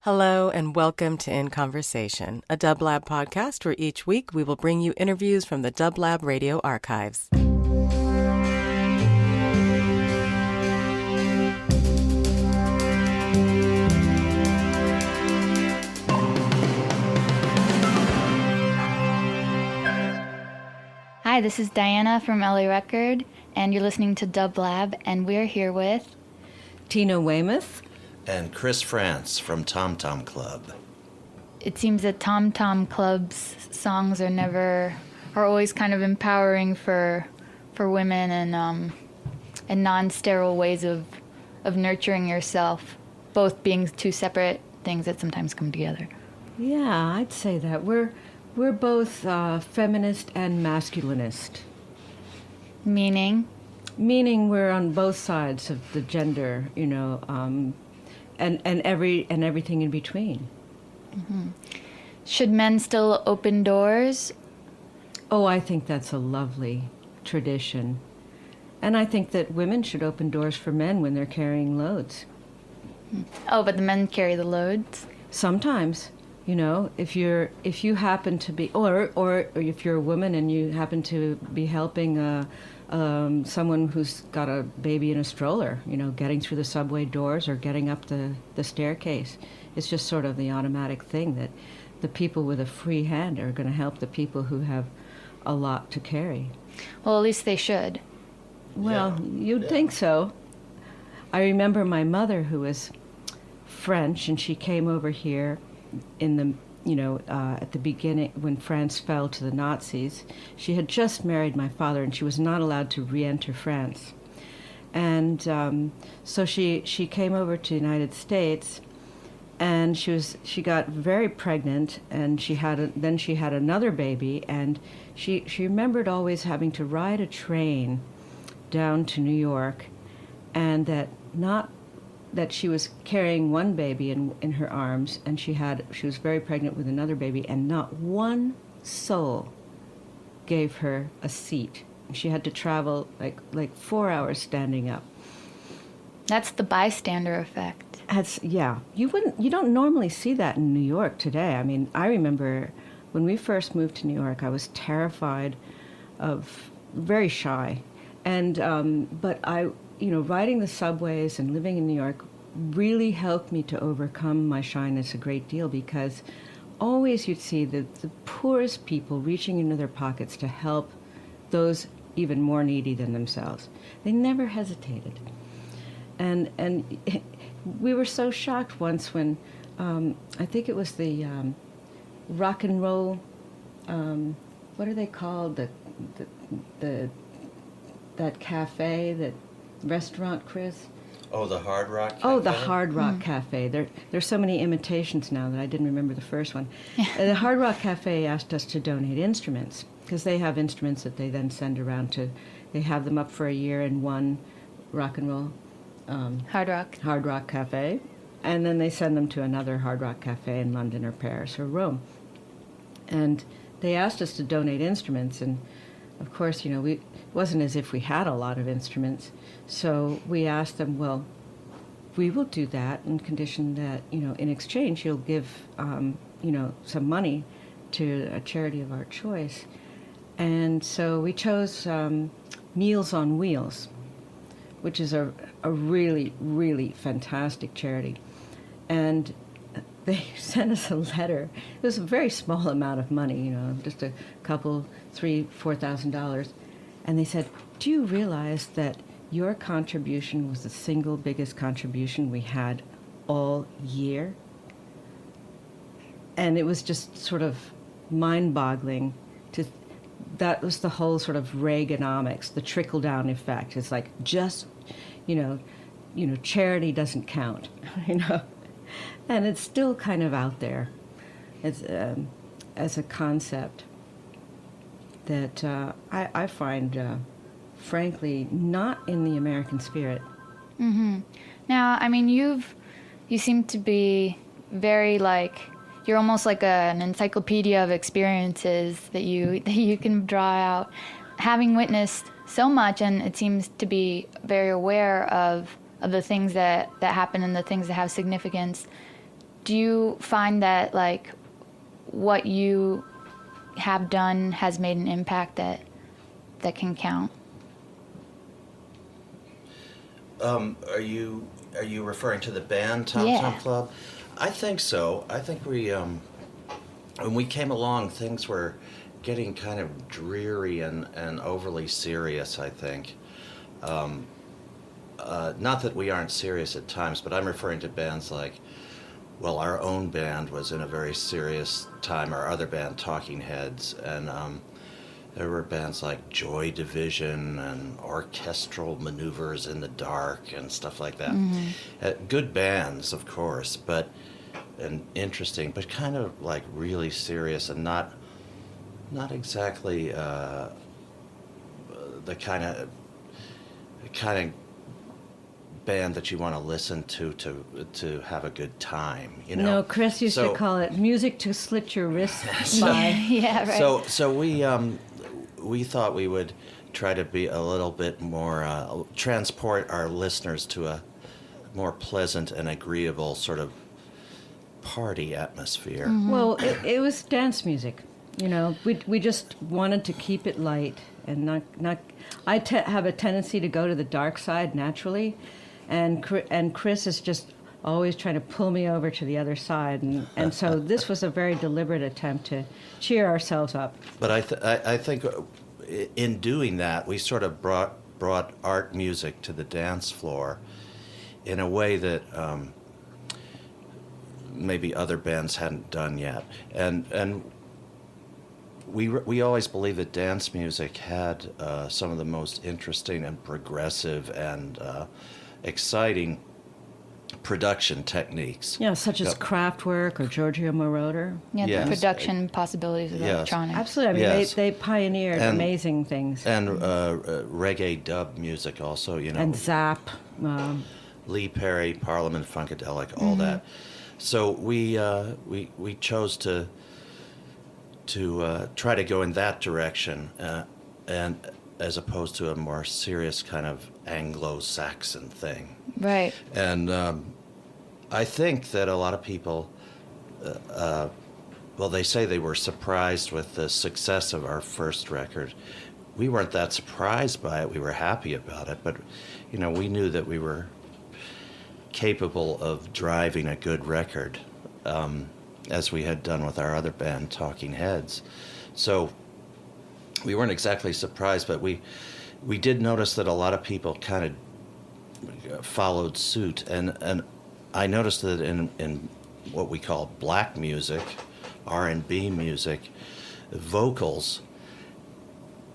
Hello and welcome to In Conversation, a Dublab podcast where each week we will bring you interviews from the Dublab radio archives. Hi, this is Daiana from L.A. Record, and you're listening to Dublab, and we're here with Tina Weymouth and Chris Frantz from Tom Tom Club. It seems that Tom Tom Club's songs are always kind of empowering for women and non-sterile ways of nurturing yourself, both being two separate things that sometimes come together. Yeah, I'd say that. We're both feminist and masculinist. Meaning? Meaning we're on both sides of the gender, and everything in between. Mm-hmm. Should men still open doors? Oh, I think that's a lovely tradition. And I think that women should open doors for men when they're carrying loads. Oh, but the men carry the loads? Sometimes. If you happen to be, or if you're a woman and you happen to be helping someone who's got a baby in a stroller, getting through the subway doors or getting up the staircase, it's just sort of the automatic thing that the people with a free hand are going to help the people who have a lot to carry. Well, at least they should. Well, you'd think so. I remember my mother, who was French, and she came over here in the at the beginning when France fell to the Nazis. She had just married my father, and she was not allowed to re-enter France. And so she came over to the United States, and she got very pregnant, and then she had another baby, and she remembered always having to ride a train down to New York, and that she was carrying one baby in her arms, and she was very pregnant with another baby, and not one soul gave her a seat. She had to travel like 4 hours standing up. That's the bystander effect. You don't normally see that in New York today. I mean, I remember when we first moved to New York, I was terrified very shy, and but riding the subways and living in New York really helped me to overcome my shyness a great deal, because always you'd see the poorest people reaching into their pockets to help those even more needy than themselves. They never hesitated. And we were so shocked once when, I think it was the rock and roll, what are they called? That cafe, that restaurant, Chris? Oh, the Hard Rock Cafe? Oh, the Hard Rock Cafe. There's so many imitations now that I didn't remember the first one. The Hard Rock Cafe asked us to donate instruments, because they have instruments that they then send around they have them up for a year in one rock and roll Hard Rock Cafe, and then they send them to another Hard Rock Cafe in London or Paris or Rome. And they asked us to donate instruments, and of course, it wasn't as if we had a lot of instruments. So we asked them, well, we will do that on condition that, in exchange, you'll give, some money to a charity of our choice. And so we chose Meals on Wheels, which is a really, really fantastic charity. And they sent us a letter. It was a very small amount of money, just a couple, $3,000-$4,000. And they said, do you realize that your contribution was the single biggest contribution we had all year? And it was just sort of mind-boggling. That was the whole sort of Reaganomics, the trickle-down effect. It's like charity doesn't count, And it's still kind of out there as a concept that I find, frankly, not in the American spirit. Mm-hmm. Now, I mean, you seem to be very you're almost like an encyclopedia of experiences that you can draw out, having witnessed so much, and it seems to be very aware of the things that happen and the things that have significance. do you find that like what you have done has made an impact that can count? Are you referring to the band Tom Yeah. Tom Club? I think so. I think we when we came along, things were getting kind of dreary and overly serious, I think. Not that we aren't serious at times, but I'm referring to bands like, well, our own band was in a very serious time, our other band, Talking Heads, and there were bands like Joy Division and Orchestral Maneuvers in the Dark and stuff like that. Good bands, of course, and interesting, but kind of like really serious and not exactly the kind of band that you want to listen to have a good time, you know. No, Chris used to call it music to slit your wrists by. Yeah, right. So we thought we would try to be a little bit more transport our listeners to a more pleasant and agreeable sort of party atmosphere. Well, it was dance music. You know, we just wanted to keep it light and not. I have a tendency to go to the dark side naturally, and Chris is just always trying to pull me over to the other side, and so this was a very deliberate attempt to cheer ourselves up. But I think in doing that, we sort of brought art music to the dance floor in a way that maybe other bands hadn't done yet, and we always believed that dance music had some of the most interesting and progressive and exciting production techniques. Yeah, such as Kraftwerk or Giorgio Moroder. Yeah, Yes. the production possibilities of electronics. Absolutely. I mean, Yes. they pioneered amazing things. And reggae dub music also, you know. And Zap. Lee Perry, Parliament Funkadelic, all that. So we chose to try to go in that direction, and as opposed to a more serious kind of Anglo-Saxon thing. Right. And I think that a lot of people, well, they say they were surprised with the success of our first record. We weren't that surprised by it. We were happy about it, but you know, we knew that we were capable of driving a good record, as we had done with our other band, Talking Heads. So we weren't exactly surprised, but we did notice that a lot of people kind of followed suit, and I noticed that in what we call black music, R&B music, vocals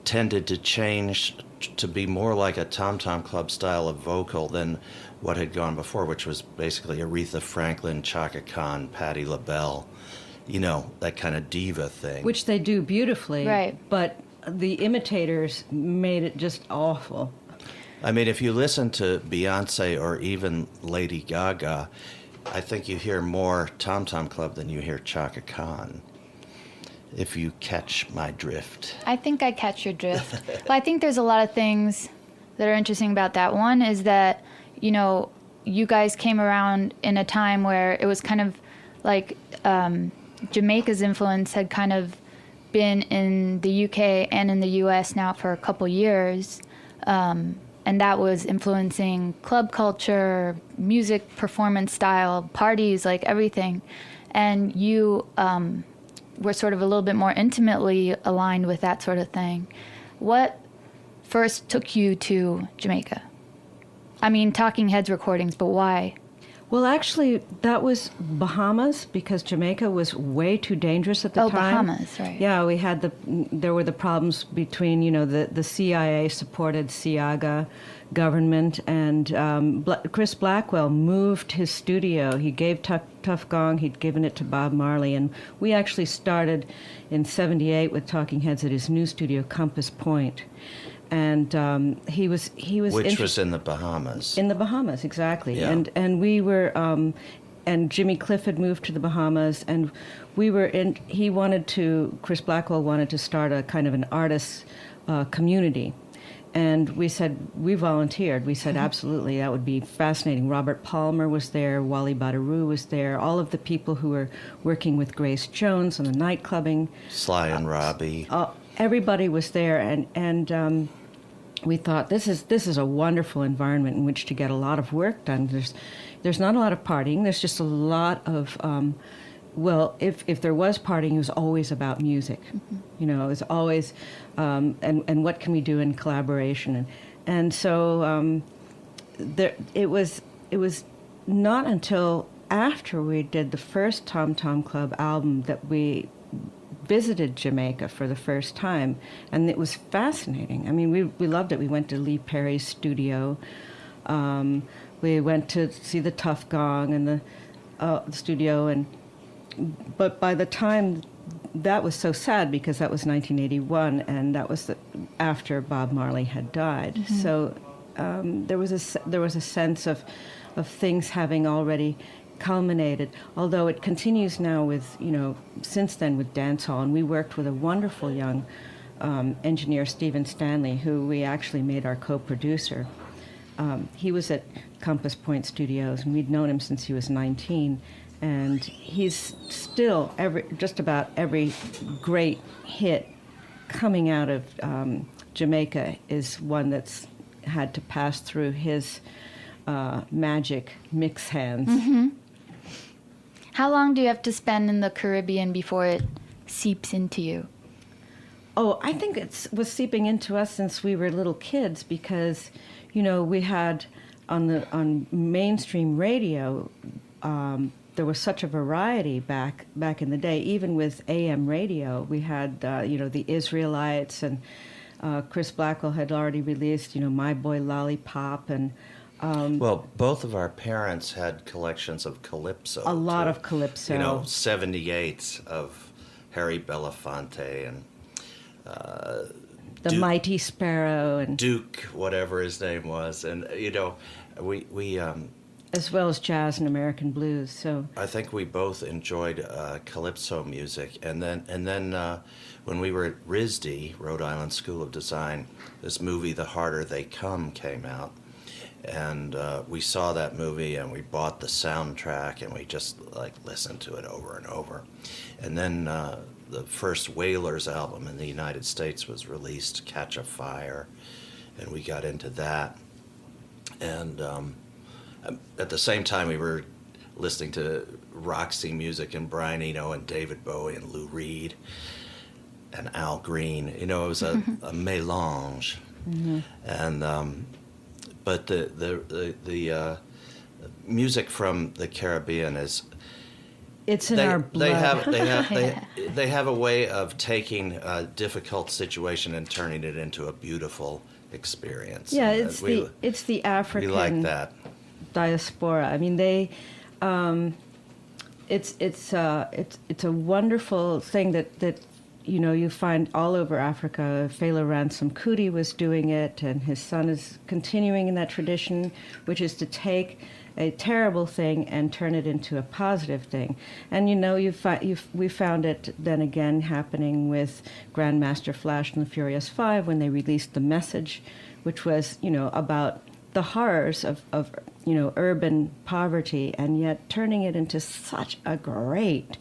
tended to change to be more like a Tom Tom Club style of vocal than what had gone before, which was basically Aretha Franklin, Chaka Khan, Patti LaBelle, you know, that kind of diva thing. Which they do beautifully. Right. But the imitators made it just awful. I mean, if you listen to Beyonce or even Lady Gaga, I think you hear more Tom Tom Club than you hear Chaka Khan, if you catch my drift. I think I catch your drift. Well, I think there's a lot of things that are interesting about that. One is that, you know, you guys came around in a time where it was kind of like Jamaica's influence had kind of been in the UK and in the US now for a couple years. And that was influencing club culture, music performance style, parties, like everything. And you were sort of a little bit more intimately aligned with that sort of thing. What first took you to Jamaica? I mean, Talking Heads recordings, but why? Well, actually, that was Bahamas, because Jamaica was way too dangerous at the time. Bahamas, right. Yeah, there were the problems between, you know, the CIA-supported Siaga government, and Chris Blackwell moved his studio. He gave Tough Gong, he'd given it to Bob Marley, and we actually started in '78 with Talking Heads at his new studio, Compass Point. And he was Which was in the Bahamas. In the Bahamas, exactly. Yeah. And we were, and Jimmy Cliff had moved to the Bahamas, and we were in. Chris Blackwell wanted to start a kind of an artist community, And we said, we volunteered. We said, absolutely, that would be fascinating. Robert Palmer was there, Wally Badarou was there, all of the people who were working with Grace Jones on the night clubbing. Sly and Robbie. Everybody was there, and we thought, this is a wonderful environment in which to get a lot of work done. There's not a lot of partying. There's just a lot of, well, if there was partying, it was always about music. You know, it was always, and what can we do in collaboration? And so it was not until after we did the first Tom Tom Club album that we visited Jamaica for the first time, and it was fascinating. I mean, we loved it. We went to Lee Perry's studio. We went to see the Tough Gong and the studio, but by the time, that was so sad because that was 1981, and that was after Bob Marley had died. So there was a sense of things having already culminated, although it continues now with, since then with dancehall. And we worked with a wonderful young engineer, Stephen Stanley, who we actually made our co-producer. He was at Compass Point Studios, and we'd known him since he was 19. And he's still, just about every great hit coming out of Jamaica is one that's had to pass through his magic mix hands. How long do you have to spend in the Caribbean before it seeps into you? Oh, I think it was seeping into us since we were little kids because, we had on mainstream radio, there was such a variety back in the day. Even with AM radio, we had, the Israelites, and Chris Blackwell had already released, My Boy Lollipop, and well, both of our parents had collections of calypso. A lot of calypso. 78s of Harry Belafonte and the Mighty Sparrow and Duke, whatever his name was, and we as well as jazz and American blues. So I think we both enjoyed calypso music, and then when we were at RISD, Rhode Island School of Design, this movie The Harder They Come came out. And we saw that movie, and we bought the soundtrack, and we just listened to it over and over. And then the first Wailers album in the United States was released, Catch a Fire, and we got into that. And at the same time, we were listening to Roxy music and Brian Eno and David Bowie and Lou Reed and Al Green. It was a mélange. And but the music from the Caribbean is, it's in our blood. They have a way of taking a difficult situation and turning it into a beautiful experience. Yeah, it's the African. We like that diaspora. I mean, it's a wonderful thing that you find all over Africa. Fela Ransom Kuti was doing it, and his son is continuing in that tradition, which is to take a terrible thing and turn it into a positive thing. And we found it then again happening with Grandmaster Flash and the Furious Five when they released The Message, which was about the horrors of urban poverty, and yet turning it into such a great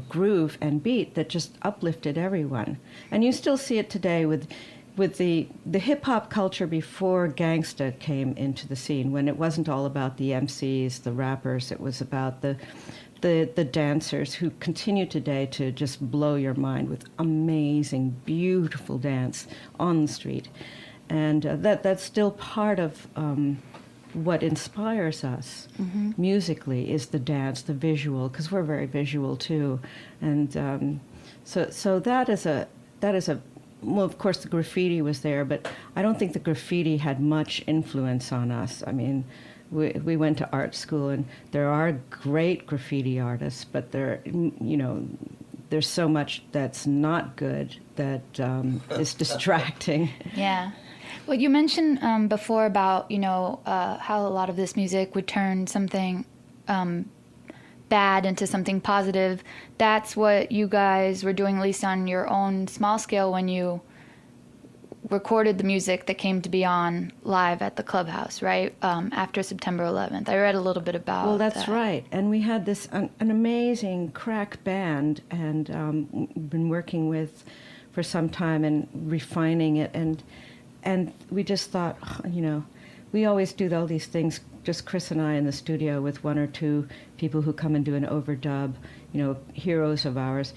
groove and beat that just uplifted everyone. And you still see it today with the hip-hop culture before gangsta came into the scene, when it wasn't all about the MCs, the rappers. It was about the dancers who continue today to just blow your mind with amazing, beautiful dance on the street. And that's still part of what inspires us musically is the dance, the visual, because we're very visual too. And so that is a well, of course the graffiti was there, but I don't think the graffiti had much influence on us. I mean, we went to art school, and there are great graffiti artists, but there's so much that's not good that is distracting. Yeah. Well, you mentioned before about, how a lot of this music would turn something bad into something positive. That's what you guys were doing, at least on your own small scale, when you recorded the music that came to be on live at the Clubhouse, right? After September 11th. I read a little bit about Well, that's that. right. And we had this an amazing crack band, and been working with for some time and refining it, and we just thought, we always do all these things, just Chris and I in the studio with one or two people who come and do an overdub, heroes of ours.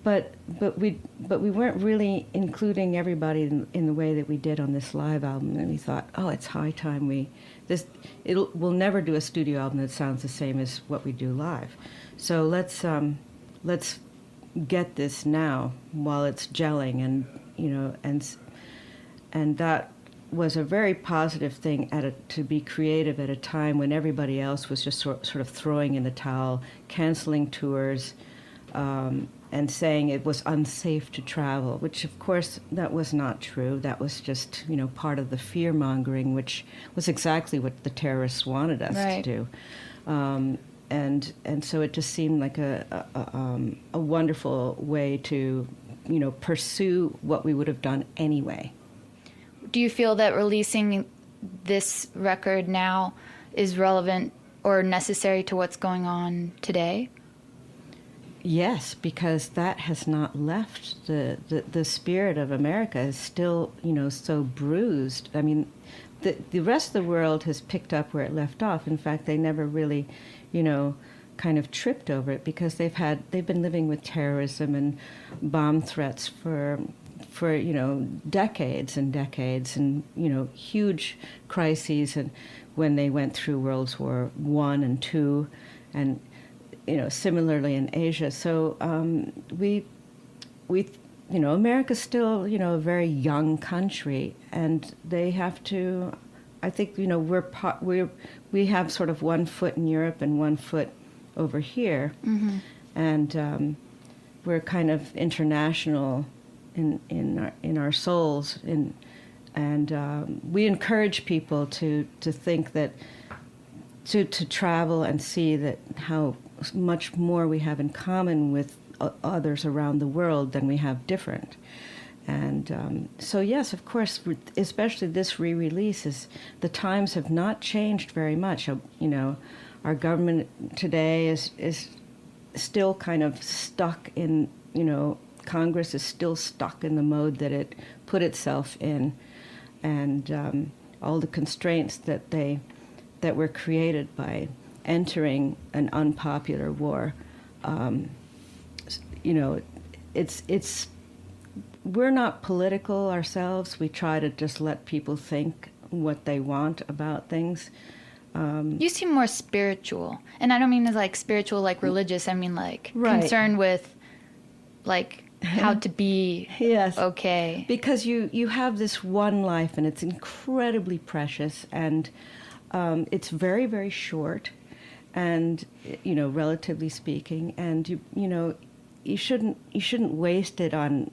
But we weren't really including everybody in the way that we did on this live album, and we thought, it's high time we'll never do a studio album that sounds the same as what we do live. So let's get this now while it's gelling, and that was a very positive thing to be creative at a time when everybody else was just sort of throwing in the towel, canceling tours. And saying it was unsafe to travel, which of course that was not true. That was just, part of the fear-mongering, which was exactly what the terrorists wanted us to do. And so it just seemed like a wonderful way to, pursue what we would have done anyway. Do you feel that releasing this record now is relevant or necessary to what's going on today? Yes, because that has not left. The spirit of America is still, so bruised. I mean, the rest of the world has picked up where it left off. In fact, they never really, kind of tripped over it because they've been living with terrorism and bomb threats for decades and decades, and huge crises, and when they went through World War I and II, and similarly in Asia. So we America's still, a very young country, and they have to, I think, we have sort of one foot in Europe and one foot over here, mm-hmm. and we're kind of international in our souls, and we encourage people to think that to travel and see that how much more we have in common with others around the world than we have different. And so yes, of course, especially this re-release, the times have not changed very much. Our government today is still kind of stuck in, Congress is still stuck in the mode that it put itself in, and all the constraints that were created by entering an unpopular war. It's we're not political ourselves. We try to just let people think what they want about things. You seem more spiritual, and I don't mean as like spiritual, like religious. I mean like concerned with like how to be yes. Okay. Because you have this one life, and it's incredibly precious, and it's very, very short, and relatively speaking, and you shouldn't waste it on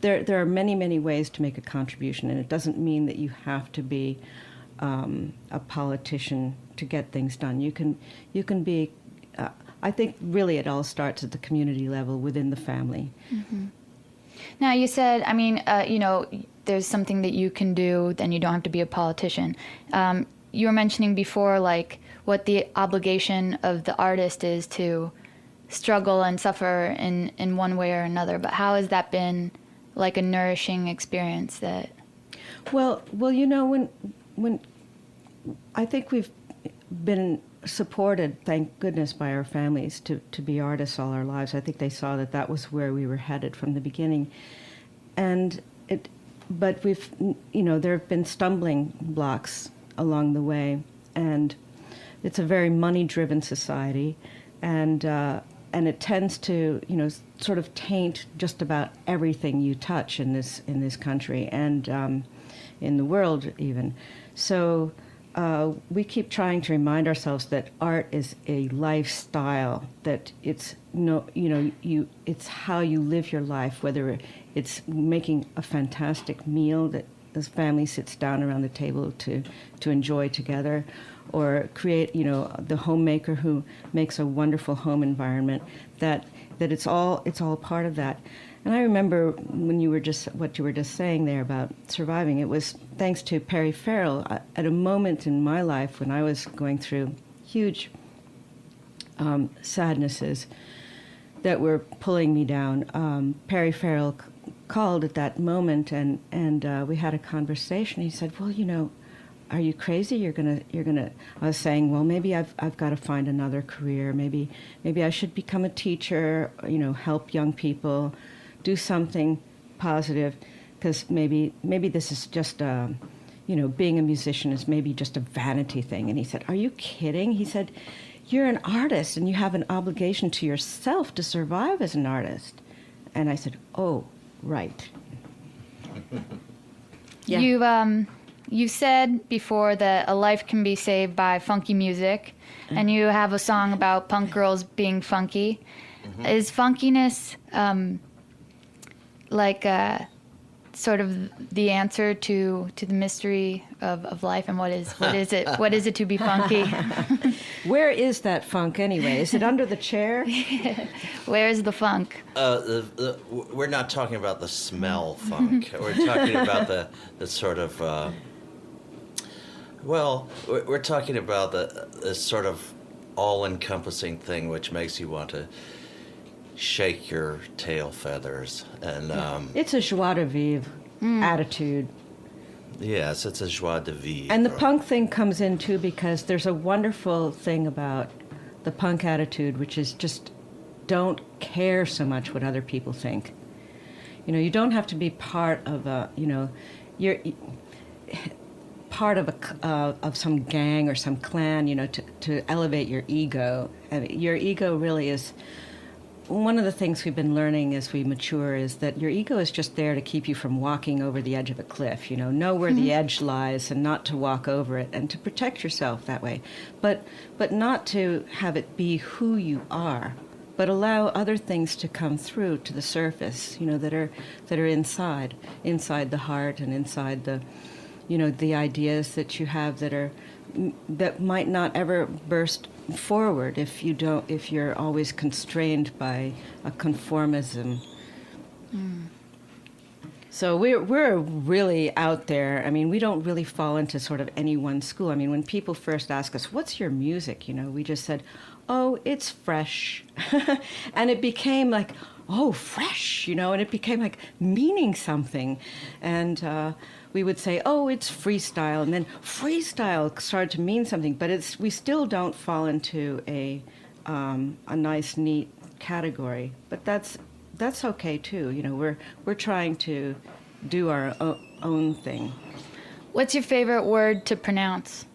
there are many, many ways to make a contribution, and it doesn't mean that you have to be a politician to get things done. You can be. I think really it all starts at the community level within the family. Mm-hmm. Now you said, there's something that you can do, then you don't have to be a politician. You were mentioning before, like, what the obligation of the artist is to struggle and suffer in one way or another. But how has that been, like, a nourishing experience that... Well, when I think we've been supported, thank goodness, by our families to be artists all our lives. I think they saw that was where we were headed from the beginning. But we've, there have been stumbling blocks along the way, and it's a very money-driven society, and it tends to, sort of taint just about everything you touch in this country and in the world even. So we keep trying to remind ourselves that art is a lifestyle, that it's it's how you live your life, whether it's making a fantastic meal that the family sits down around the table to enjoy together, or create, the homemaker who makes a wonderful home environment, that it's all part of that. And I remember when what you were just saying there about surviving, it was thanks to Perry Farrell at a moment in my life when I was going through huge sadnesses that were pulling me down. Perry Farrell called at that moment, and we had a conversation. He said, "Well, are you crazy? You're gonna." I was saying, "Well, maybe I've got to find another career. Maybe I should become a teacher. Help young people, do something positive, because maybe this is just being a musician is maybe just a vanity thing." And he said, "Are you kidding?" He said, "You're an artist, and you have an obligation to yourself to survive as an artist." And I said, "Oh, right." Yeah. You said before that a life can be saved by funky music, and you have a song about punk girls being funky. Mm-hmm. Is funkiness like sort of the answer to the mystery of life, and what is it? What is it to be funky? Where is that funk anyway? Is it under the chair? Where is the funk? We're not talking about the smell funk. We're talking about the sort of we're talking about the sort of all-encompassing thing which makes you want to shake your tail feathers. And it's a joie de vivre attitude. Yes, it's a joie de vivre. And the punk thing comes in too, because there's a wonderful thing about the punk attitude, which is just don't care so much what other people think. You don't have to be part of you're part of some gang or some clan, to elevate your ego. And your ego really is one of the things we've been learning as we mature, is that your ego is just there to keep you from walking over the edge of a cliff. Know where the edge lies and not to walk over it, and to protect yourself that way. But not to have it be who you are, but allow other things to come through to the surface, that are inside the heart, and inside the the ideas that you have that might not ever burst forward if you're always constrained by a conformism. So we're really out there. I mean, we don't really fall into sort of any one school. I mean, when people first ask us, "What's your music?" We just said, "Oh, it's fresh," and it became like, "Oh, fresh," and it became like meaning something, and we would say, "Oh, it's freestyle," and then freestyle started to mean something, but we still don't fall into a nice, neat category. But that's okay too. We're trying to do our own thing. What's your favorite word to pronounce?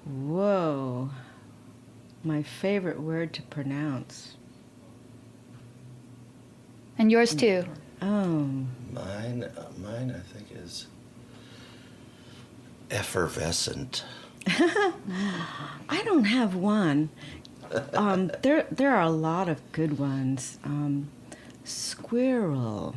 Whoa, my favorite word to pronounce. And yours too. Oh. Mine, I think, is effervescent. I don't have one. There are a lot of good ones. Squirrel.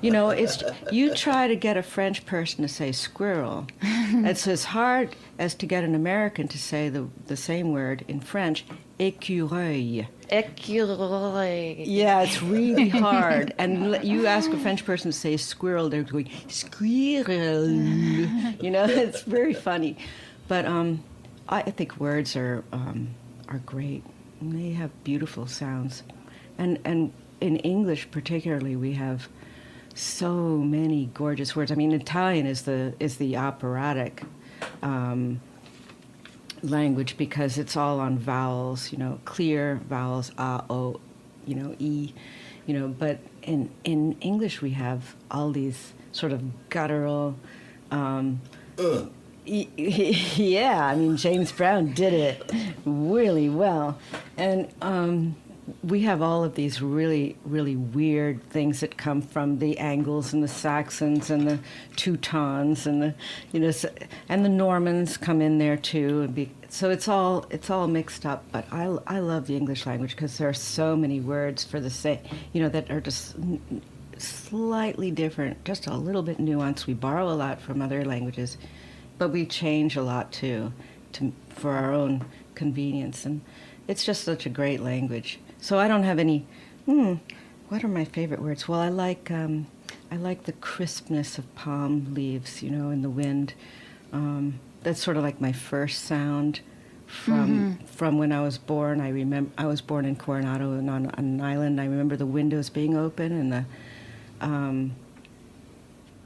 It's you try to get a French person to say squirrel. It's as hard as to get an American to say the same word in French, écureuil. Écureuil. Yeah, it's really hard. And you ask a French person to say squirrel, they're going, squirrel. It's very funny. But I think words are great. And they have beautiful sounds. And in English particularly, we have so many gorgeous words. I mean, Italian is the operatic language, because it's all on vowels, clear vowels, a, o, e, but in English we have all these sort of guttural, yeah, I mean, James Brown did it really well. And we have all of these really, really weird things that come from the Angles and the Saxons and the Teutons and the, and the Normans come in there too. So it's all mixed up. But I love the English language because there are so many words for the same, that are just slightly different, just a little bit nuanced. We borrow a lot from other languages, but we change a lot too, for our own convenience. And it's just such a great language. So I don't have any, what are my favorite words? Well, I like the crispness of palm leaves, in the wind. That's sort of like my first sound from when I was born. I remember I was born in Coronado and on an island. I remember the windows being open and the.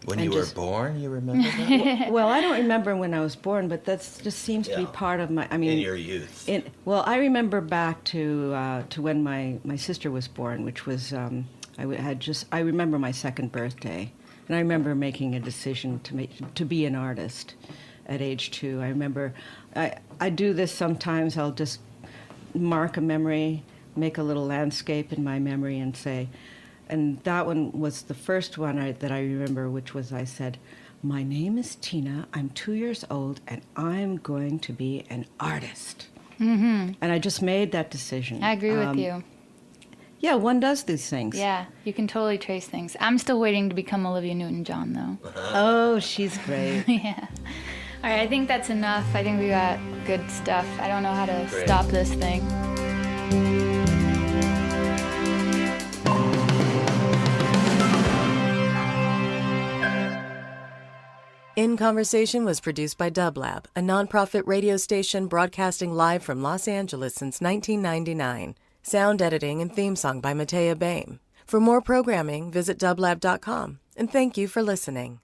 When you were born, you remember that? Well, I don't remember when I was born, but that just seems to be part of my. I mean, in your youth. I remember back to when my sister was born, which was I remember my second birthday, and I remember making a decision to be an artist at age 2. I remember I do this sometimes. I'll just mark a memory, make a little landscape in my memory, and say. And that one was the first one that I remember, which was I said, "My name is Tina, I'm 2 years old, and I'm going to be an artist." Mm-hmm. And I just made that decision. I agree with you. Yeah, one does these things. Yeah, you can totally trace things. I'm still waiting to become Olivia Newton-John, though. Oh, she's great. Yeah. All right, I think that's enough. I think we got good stuff. I don't know how to stop this thing. In Conversation was produced by Dublab, a nonprofit radio station broadcasting live from Los Angeles since 1999. Sound editing and theme song by Matea Baim. For more programming, visit dublab.com. And thank you for listening.